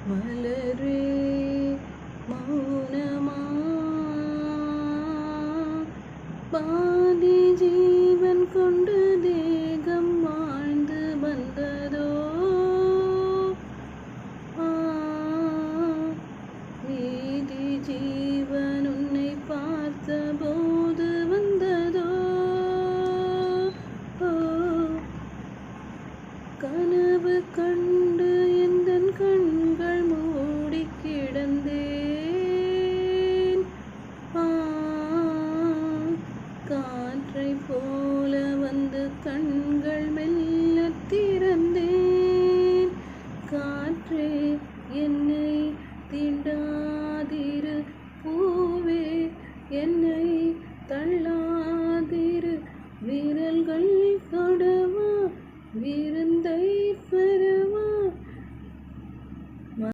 மலரே மௌனமா பாதி ஜீவன் கொண்டு தேகம் வாழ்ந்து வந்ததோ மீதி ஜீவன் உன்னை பார்த்த போது வந்ததோ கனவு கண்டு எந்தன் கண்கள் மூடி கிடந்தேன் காற்றை போல வந்து கண்கள் மெல்ல திறந்தேன் காற்றே என்னை தீண்டாதிரு பூவே என்னை தள்ளாதிரு விரல்கள் தொடவா விருந்தை பெற